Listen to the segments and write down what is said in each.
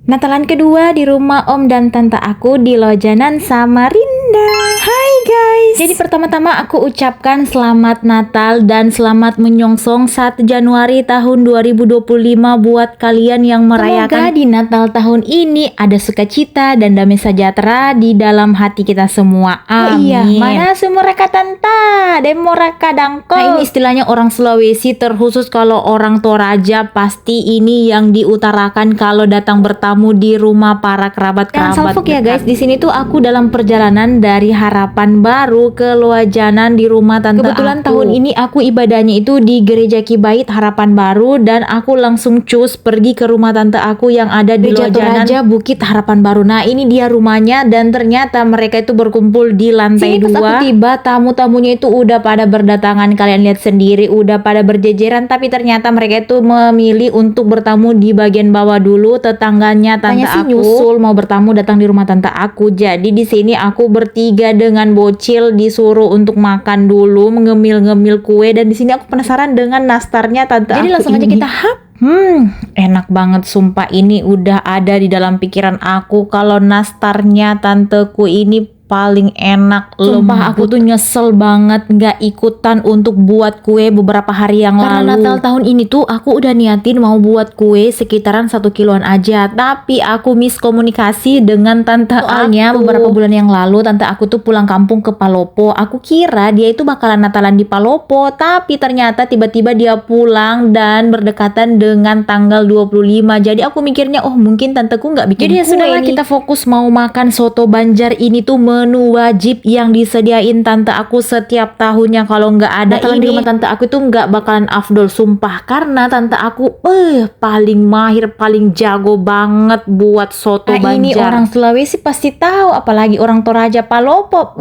Natalan kedua di rumah om dan tante aku di Lojanan, Samarinda. Hai guys. Jadi pertama-tama aku ucapkan selamat Natal dan selamat menyongsong 1 Januari tahun 2025 buat kalian yang merayakan. Semoga di Natal tahun ini ada sukacita dan damai sejahtera di dalam hati kita semua. Amin. Oh iya, mana sumuraka tanta, demoraka dangko. Nah, ini istilahnya orang Sulawesi, terkhusus kalau orang Toraja pasti ini yang diutarakan kalau datang bertamu di rumah para kerabat-kerabat. Dan salfok ya guys, di sini tuh aku dalam perjalanan dari Harapan Baru ke Lojanan di rumah tante. Kebetulan tahun ini aku ibadahnya itu di Gereja Kibait Harapan Baru dan aku langsung cus pergi ke rumah tante aku yang ada di Lojanan Bukit Harapan Baru. Nah, ini dia rumahnya dan ternyata mereka itu berkumpul di lantai 2. Pas aku tiba, tamu-tamunya itu udah pada berdatangan, kalian lihat sendiri, udah pada berjejeran, tapi ternyata mereka itu memilih untuk bertamu di bagian bawah dulu. Tetangganya tante aku nyusul mau bertamu datang di rumah tante aku. Jadi di sini aku bertiga dengan bocil disuruh untuk makan dulu, mengemil-ngemil kue, dan di sini aku penasaran dengan nastarnya tante aku. Jadi langsung aja kita hap. Enak banget sumpah, ini udah ada di dalam pikiran aku kalau nastarnya tanteku ini paling enak. Sumpah aku tuh nyesel banget nggak ikutan untuk buat kue beberapa hari yang lalu. Karena Natal tahun ini tuh aku udah niatin mau buat kue sekitaran 1 kiloan aja, tapi aku miskomunikasi dengan tante Soalnya beberapa bulan yang lalu tante aku tuh pulang kampung ke Palopo. Aku kira dia itu bakalan Natalan di Palopo, tapi ternyata tiba-tiba dia pulang dan berdekatan dengan tanggal 25. Jadi aku mikirnya oh mungkin tanteku nggak bikin kue. Jadi ya sudahlah, kita fokus mau makan soto Banjar. Ini tuh menu wajib yang disediain tante aku setiap tahunnya. Kalau nggak ada Natalan di rumah tante aku itu nggak bakalan afdol sumpah, karena tante aku paling mahir, paling jago banget buat soto Banjar. Ini orang Sulawesi pasti tahu, apalagi orang Toraja Palopo,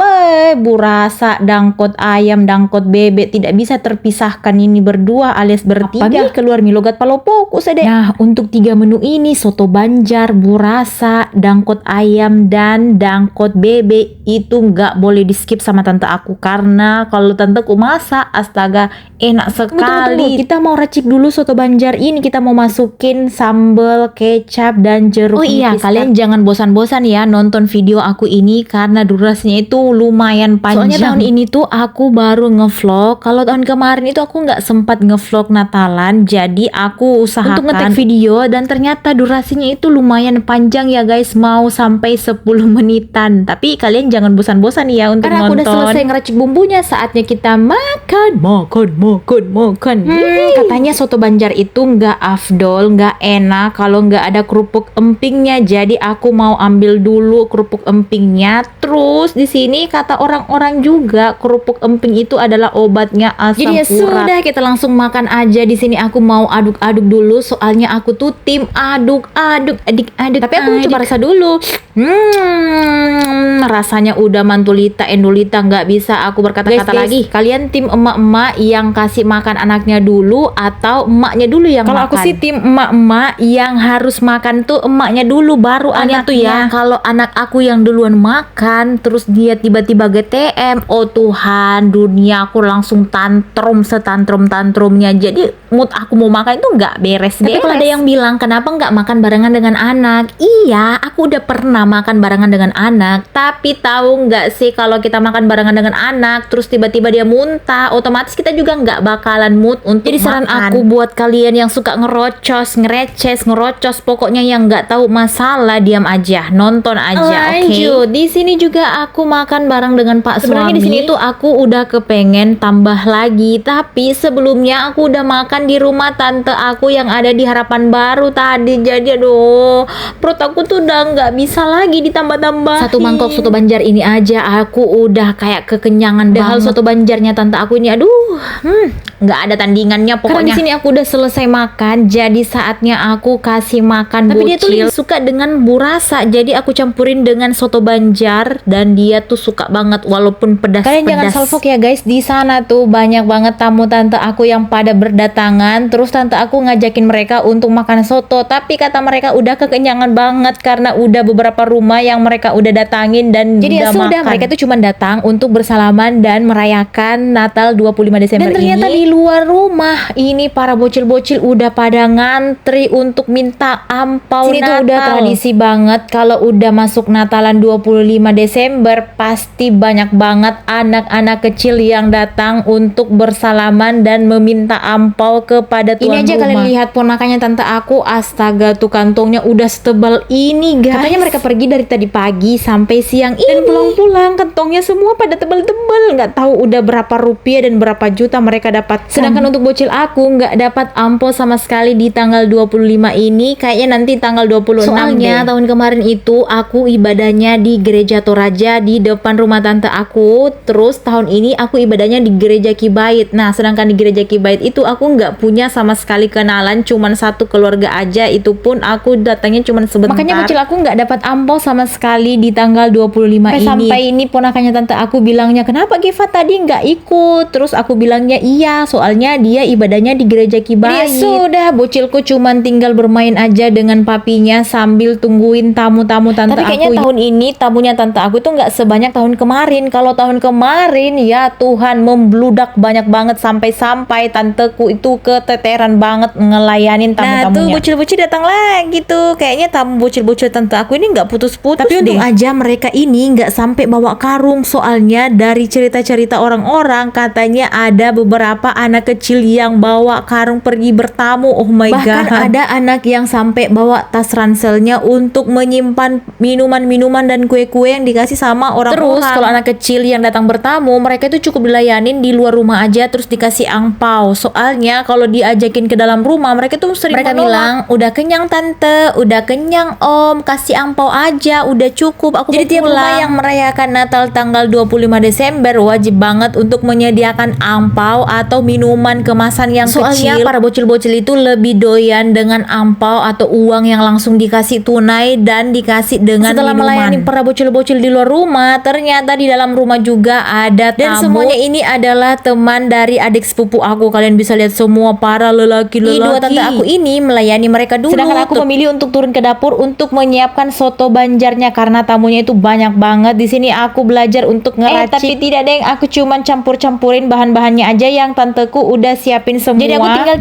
burasa, dangkot ayam, dangkot bebek, tidak bisa terpisahkan ini berdua alias bertiga. Apa keluar milogat Palopo ku sedek. Nah, untuk 3 menu ini, soto Banjar, burasa, dangkot ayam, dan dangkot bebek, itu nggak boleh di skip sama tante aku, karena kalau tanteku masak astaga enak sekali. Kita mau racik dulu soto Banjar ini, kita mau masukin sambal, kecap, dan jeruk nipis. Oh iya, kalian jangan bosan-bosan ya nonton video aku ini karena durasinya itu lumayan panjang. Soalnya tahun ini tuh aku baru ngevlog. Kalau tahun kemarin itu aku nggak sempat ngevlog Natalan, jadi aku usahakan untuk ngetek video dan ternyata durasinya itu lumayan panjang ya guys, mau sampai 10 menitan. Tapi kalian jangan bosan-bosan ya untuk karena nonton. Karena aku udah selesai ngeracik bumbunya, saatnya kita makan. Katanya soto Banjar itu nggak afdol, nggak enak kalau nggak ada kerupuk empingnya. Jadi aku mau ambil dulu kerupuk empingnya. Terus di sini kata orang-orang juga kerupuk emping itu adalah obatnya asam urat. Jadi ya sudah, kita langsung makan aja. Di sini aku mau aduk-aduk dulu, soalnya aku tuh tim aduk-aduk, adik-adik. Tapi aku coba rasa dulu. Rasanya udah mantulita, endulita, nggak bisa aku berkata-kata lagi. Kalian tim emak-emak yang kasih makan anaknya dulu atau emaknya dulu yang makan? Kalau aku sih tim emak-emak yang harus makan tuh emaknya dulu baru anaknya tuh ya. Kalau anak aku yang duluan makan terus dia tiba-tiba GTM, oh Tuhan, dunia aku langsung tantrum setantrum-tantrumnya. Jadi mood aku mau makan itu nggak beres-beres. Tapi kalau ada yang bilang kenapa nggak makan barengan dengan anak? Iya, aku udah pernah makan barengan dengan anak, tapi tahu nggak sih kalau kita makan barengan dengan anak terus tiba-tiba dia muntah, otomatis kita juga nggak bakalan mood untuk jadi saran makan. Aku buat kalian yang suka ngerocos, ngerocos, pokoknya yang nggak tahu masalah, diam aja, nonton aja. Oke. Di sini juga aku makan bareng dengan Pak Sebenarnya suami. Di sini tuh aku udah kepengen tambah lagi, tapi sebelumnya aku udah makan di rumah tante aku yang ada di Harapan Baru tadi. Jadi aduh, perut aku tuh udah nggak bisa lagi ditambah-tambah. Satu mangkok soto Banjar ini aja aku udah kayak kekenyangan banget. Soto Banjarnya tante aku ini aduh, nggak ada tandingannya pokoknya. Karena di sini aku udah selesai makan, jadi saatnya aku kasih makan bocil. Tapi dia tuh suka dengan burasa, jadi aku campurin dengan soto Banjar dan dia tuh suka banget walaupun pedas. Kalian jangan salfok ya guys, di sana tuh banyak banget tamu tante aku yang pada berdatangan. Terus tante aku ngajakin mereka untuk makan soto, tapi kata mereka udah kekenyangan banget karena udah beberapa rumah yang mereka udah datangin dan Jadi ya udah sudah, makan. mereka itu cuma datang untuk bersalaman dan merayakan Natal 25 Desember Dan ternyata ini. Di luar rumah ini para bocil-bocil udah pada ngantri untuk minta ampau Sini Natal. tuh Udah tradisi banget kalau udah masuk Natalan 25 Desember pasti banyak banget anak-anak kecil yang datang untuk bersalaman dan meminta ampau kepada tuan rumah. Ini aja kalian lihat ponakannya tante aku, astaga tuh kantongnya udah setebal ini guys. Katanya mereka pergi dari tadi pagi sampai siang ini. Dan pulang-pulang kantongnya semua pada tebel-tebel. Nggak tahu udah berapa rupiah dan berapa juta mereka dapat. Sedangkan untuk bocil aku nggak dapat ampau sama sekali di tanggal 25 ini. Kayaknya nanti tanggal 26. Soalnya tahun kemarin itu aku ibadahnya di gereja Toraja di depan rumah tante aku. Terus tahun ini aku ibadahnya di gereja Kibait. Nah sedangkan di gereja Kibait itu aku nggak punya sama sekali kenalan, cuman satu keluarga aja, itu pun aku datangnya cuman sebentar. Makanya bocil aku nggak dapat ampau sama sekali di tanggal 25 ini. Sampai ini ponakannya tante aku bilangnya, kenapa Giva tadi nggak ikut? Terus aku bilangnya iya, soalnya dia ibadahnya di gereja Kibait. Ya sudah, bocilku cuman tinggal bermain aja dengan papinya sambil tungguin tamu-tamu tante aku. Tapi kayaknya tahun ini tamunya tante aku tuh nggak sebanyak tahun kemarin. Kalau tahun kemarin ya Tuhan membludak banyak banget sampai-sampai tanteku itu keteteran banget ngelayanin tamu-tamunya. Nah tuh bocil-bocil datang lagi tuh. Kayaknya tamu bocil-bocil tante aku ini nggak putus-putus. Tapi untung aja mereka ini nggak sampai bawa karung. Soalnya dari cerita-cerita orang-orang katanya ada beberapa anak kecil yang bawa karung pergi bertamu. Oh my god. Bahkan ada anak yang sampai bawa tas ranselnya untuk menyimpan minuman-minuman dan kue-kue yang dikasih sama orang-orang. Terus kalau anak kecil yang datang bertamu, mereka itu cukup dilayanin di luar rumah aja terus dikasih angpau. Soalnya kalau diajakin ke dalam rumah mereka tuh sering bilang, udah kenyang tante, udah kenyang om, kasih angpau aja, udah cukup, aku jadi tiap rumah yang merayakan Natal tanggal 25 Desember wajib banget untuk menyediakan angpau atau minuman kemasan yang soalnya kecil. Para bocil-bocil itu lebih doyan dengan angpau atau uang yang langsung dikasih tunai dan dikasih dengan setelah minuman. Melayani para bocil-bocil di luar rumah, ternyata di dalam rumah juga ada tamu. Dan semuanya ini adalah teman dari adik sepupu aku. Kalian bisa lihat semua para lelaki-lelaki. Dua tante aku ini melayani mereka dulu. Sedangkan aku memilih untuk turun ke dapur untuk menyiapkan soto banjarnya karena tamunya itu banyak banget. Di sini aku belajar untuk ngeracik. Tapi tidak deng, aku cuman campur-campurin bahan-bahannya aja yang tanteku udah siapin semua. Jadi aku tinggal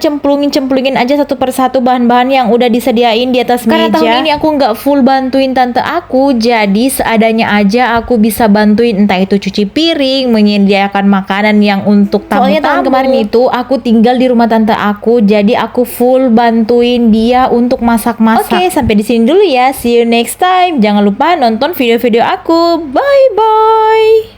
cemplungin aja satu persatu bahan-bahan yang udah disediain di atas meja. Karena tahun ini aku nggak full bantuin tante aku, jadi seadanya aja aku bisa bantuin, entah itu cuci piring, menyediakan makanan yang untuk tamu-tamu. Soalnya tahun kemarin itu aku tinggal di rumah tante aku, jadi aku full bantuin dia untuk masak-masak. Oke, sampai di sini dulu ya. See you next time. Jangan lupa nonton video-video aku. Bye bye.